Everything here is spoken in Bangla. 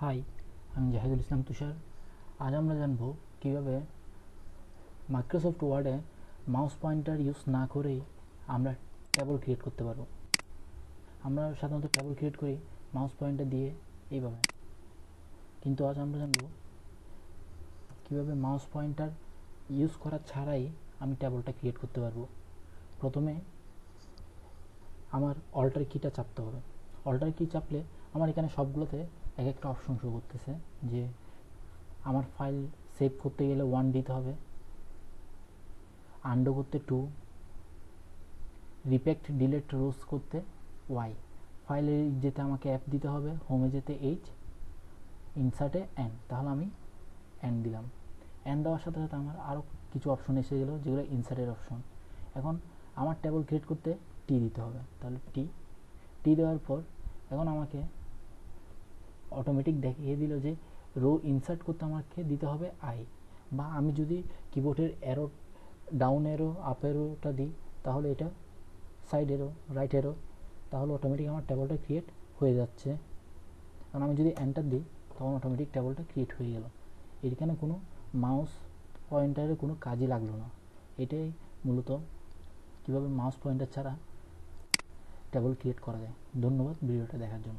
হাই, আমি জাহিদুল ইসলাম তুষার। আজ আমরা জানব কিভাবে মাইক্রোসফট ওয়ার্ডে মাউস পয়েন্টার ইউজ না করেই আমরা টেবল ক্রিয়েট করতে পারবো। আমরা সাধারণত টেবল ক্রিয়েট করি মাউস পয়েন্টার দিয়ে এইভাবে, কিন্তু আজ আমরা জানব কিভাবে মাউস পয়েন্টার ইউজ করা ছাড়াই আমি টেবলটা ক্রিয়েট করতে পারবো। প্রথমে আমার অল্টার কিটা চাপতে হবে। অল্টার কি চাপলে আমার এখানে সবগুলোতে এক একটা অপশন শো করতেছে যে আমার ফাইল সেভ করতে গেলে 1 দিতে হবে, আন্ডু করতে 2, রিপেক্ট ডিলেট রোজ করতে y, ফাইলে যেতে আমাকে অ্যাপ দিতে হবে, হোমে যেতে h, ইনসার্টে n। তাহলে আমি n দিলাম। n দেওয়ার সাথে সাথে আমার আরও কিছু অপশন এসে গেল যেগুলো ইনসার্টের অপশন। এখন আমার টেবল ক্রিয়েট করতে t দিতে হবে, তাহলে t দেওয়ার পর এখন আমাকে অটোমেটিক দেখিয়ে দিল যে রো ইনসার্ট করতে আমাকে দিতে হবে i, বা আমি যদি কিবোর্ডের অ্যারো ডাউন অ্যারো আপ অ্যারোটা দিই তাহলে এটা সাইড অ্যারো রাইট অ্যারো, তাহলে অটোমেটিক আমার টেবলটা ক্রিয়েট হয়ে যাচ্ছে। কারণ আমি যদি এন্টার দিই তখন অটোমেটিক টেবলটা ক্রিয়েট হয়ে গেল। এখানে কোনো মাউস পয়েন্টারের কোনো কাজই লাগলো না। এটাই মূলত কীভাবে মাউস পয়েন্টার ছাড়া টেবল ক্রিয়েট করা যায়। ধন্যবাদ ভিডিওটা দেখার জন্য।